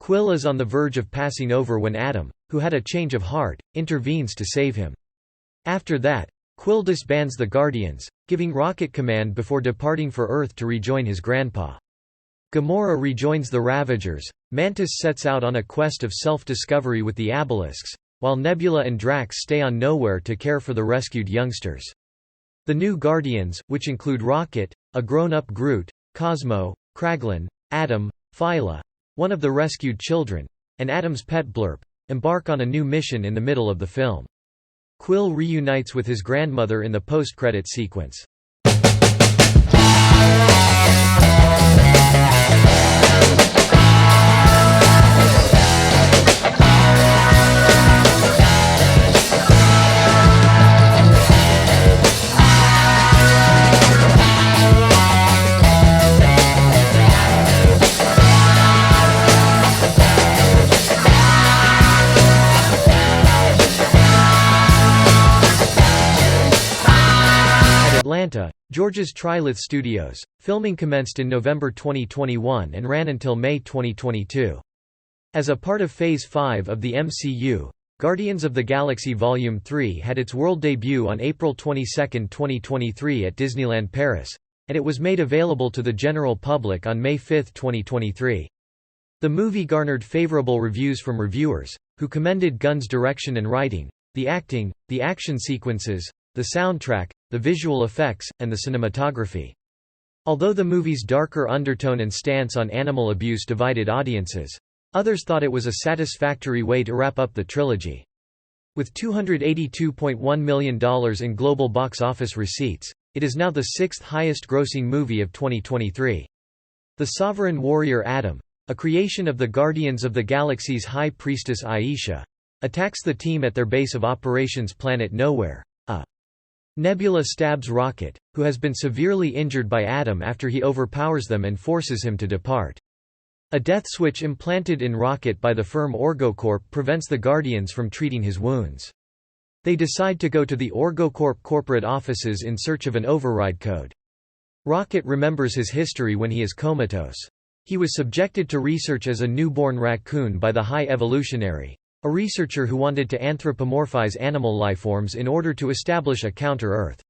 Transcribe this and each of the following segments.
Quill is on the verge of passing over when Adam, who had a change of heart, intervenes to save him. After that, Quill disbands the Guardians, giving Rocket command before departing for Earth to rejoin his grandpa. Gamora rejoins the Ravagers. Mantis sets out on a quest of self-discovery with the Abelisks, while Nebula and Drax stay on Nowhere to care for the rescued youngsters. The new Guardians, which include Rocket, a grown-up Groot, Cosmo, Kraglin, Adam, Phyla, one of the rescued children, and Adam's pet Blurp, embark on a new mission in the middle of the film. Quill reunites with his grandmother in the post-credit sequence. George's Trilith Studios. Filming commenced in November 2021 and ran until May 2022. As a part of Phase 5 of the MCU, Guardians of the Galaxy Volume 3 had its world debut on April 22, 2023 at Disneyland Paris, and it was made available to the general public on May 5, 2023. The movie garnered favorable reviews from reviewers, who commended Gunn's direction and writing, the acting, the action sequences, the soundtrack, the visual effects, and the cinematography. Although the movie's darker undertone and stance on animal abuse divided audiences, others thought it was a satisfactory way to wrap up the trilogy. With $282.1 million in global box office receipts, it is now the sixth highest-grossing movie of 2023. The Sovereign Warrior Adam, a creation of the Guardians of the Galaxy's High Priestess Aisha, attacks the team at their base of operations Planet Nowhere. Nebula stabs Rocket, who has been severely injured by Adam after he overpowers them and forces him to depart. A death switch implanted in Rocket by the firm OrgoCorp prevents the Guardians from treating his wounds. They decide to go to the OrgoCorp corporate offices in search of an override code. Rocket remembers his history when he is comatose. He was subjected to research as a newborn raccoon by the High Evolutionary, a researcher who wanted to anthropomorphize animal lifeforms in order to establish a counter-Earth.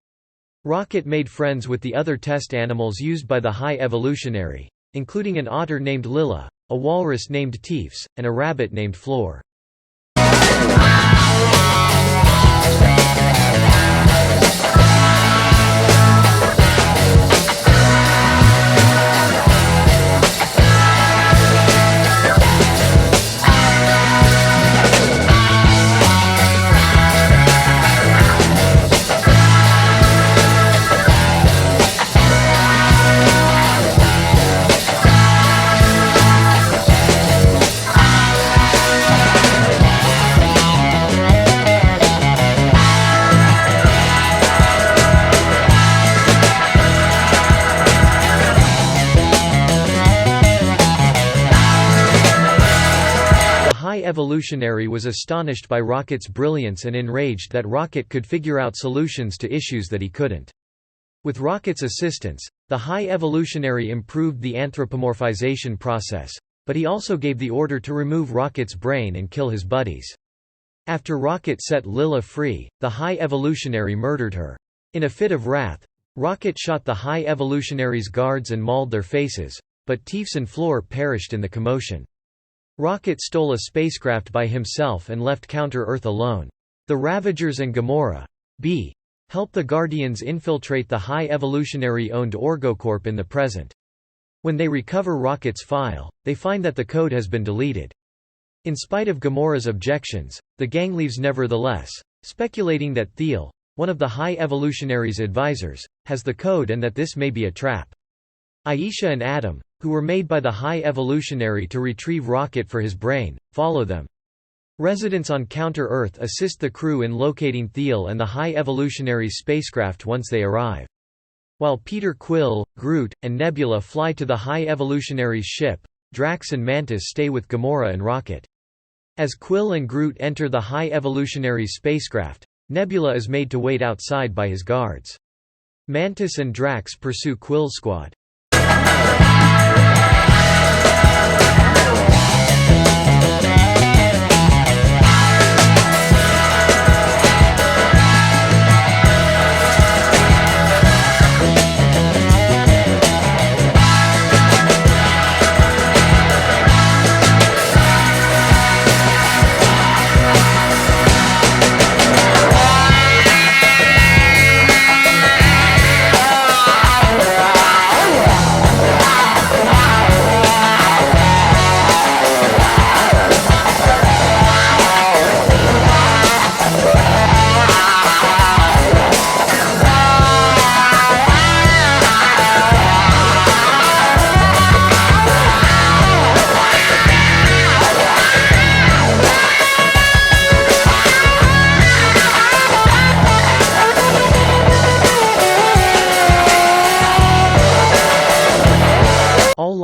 Rocket made friends with the other test animals used by the High Evolutionary, including an otter named Lilla, a walrus named Teefs, and a rabbit named Floor. Evolutionary was astonished by Rocket's brilliance and enraged that Rocket could figure out solutions to issues that he couldn't. With Rocket's assistance, the High Evolutionary improved the anthropomorphization process, but he also gave the order to remove Rocket's brain and kill his buddies. After Rocket set Lilla free, the High Evolutionary murdered her. In a fit of wrath, Rocket shot the High Evolutionary's guards and mauled their faces, but Teefs and Floor perished in the commotion. Rocket stole a spacecraft by himself and left Counter-Earth alone. The Ravagers and Gamora help the Guardians infiltrate the High Evolutionary-owned OrgoCorp in the present. When they recover Rocket's file, they find that the code has been deleted. In spite of Gamora's objections, the gang leaves nevertheless, speculating that Thiel, one of the High Evolutionary's advisors, has the code and that this may be a trap. Aisha and Adam, who were made by the High Evolutionary to retrieve Rocket for his brain, follow them. Residents on Counter-Earth assist the crew in locating Thiel and the High Evolutionary's spacecraft once they arrive. While Peter Quill, Groot, and Nebula fly to the High Evolutionary's ship, Drax and Mantis stay with Gamora and Rocket. As Quill and Groot enter the High Evolutionary's spacecraft, Nebula is made to wait outside by his guards. Mantis and Drax pursue Quill's squad.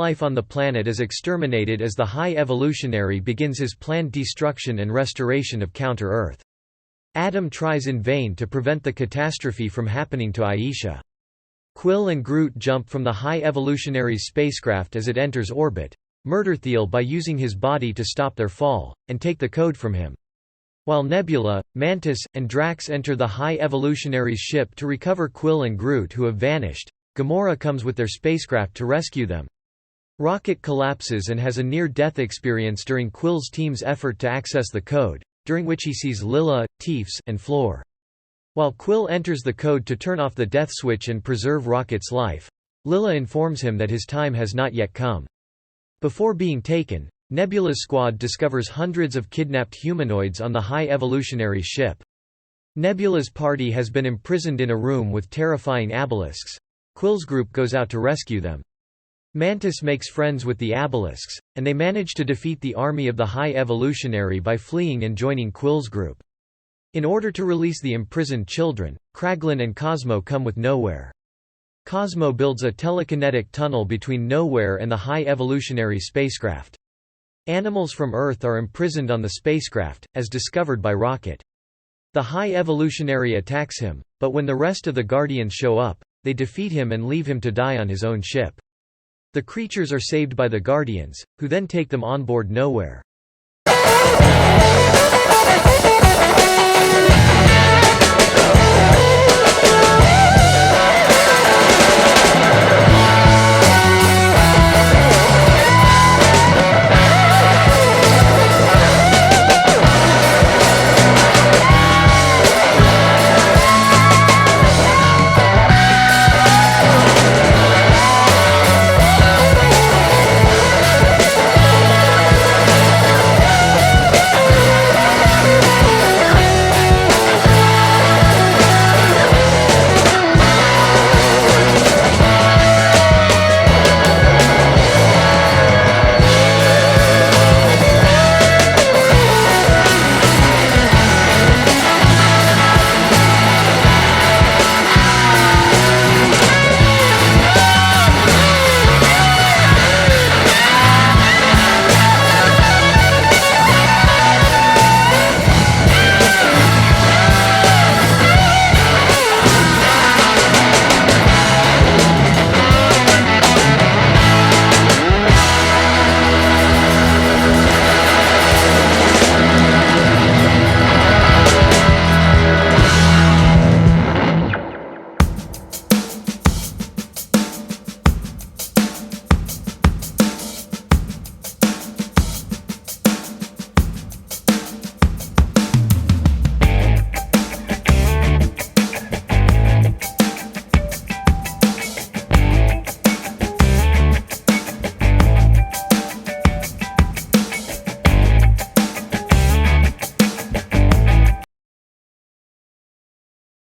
life on the planet is exterminated as the High Evolutionary begins his planned destruction and restoration of Counter-Earth. Adam tries in vain to prevent the catastrophe from happening to Aisha. Quill and Groot jump from the High Evolutionary's spacecraft as it enters orbit, murder Thiel by using his body to stop their fall, and take the code from him. While Nebula, Mantis, and Drax enter the High Evolutionary's ship to recover Quill and Groot who have vanished, Gamora comes with their spacecraft to rescue them. Rocket collapses and has a near-death experience during Quill's team's effort to access the code, during which he sees Lilla, Teefs, and Floor. While Quill enters the code to turn off the death switch and preserve Rocket's life, Lilla informs him that his time has not yet come. Before being taken, Nebula's squad discovers hundreds of kidnapped humanoids on the High Evolutionary ship. Nebula's party has been imprisoned in a room with terrifying abelisks. Quill's group goes out to rescue them. Mantis makes friends with the abelisks, and they manage to defeat the army of the High Evolutionary by fleeing and joining Quill's group. In order to release the imprisoned children, Kraglin and Cosmo come with Nowhere. Cosmo builds a telekinetic tunnel between Nowhere and the High Evolutionary spacecraft. Animals from Earth are imprisoned on the spacecraft, as discovered by Rocket. The High Evolutionary attacks him, but when the rest of the Guardians show up, they defeat him and leave him to die on his own ship. The creatures are saved by the Guardians, who then take them on board Nowhere.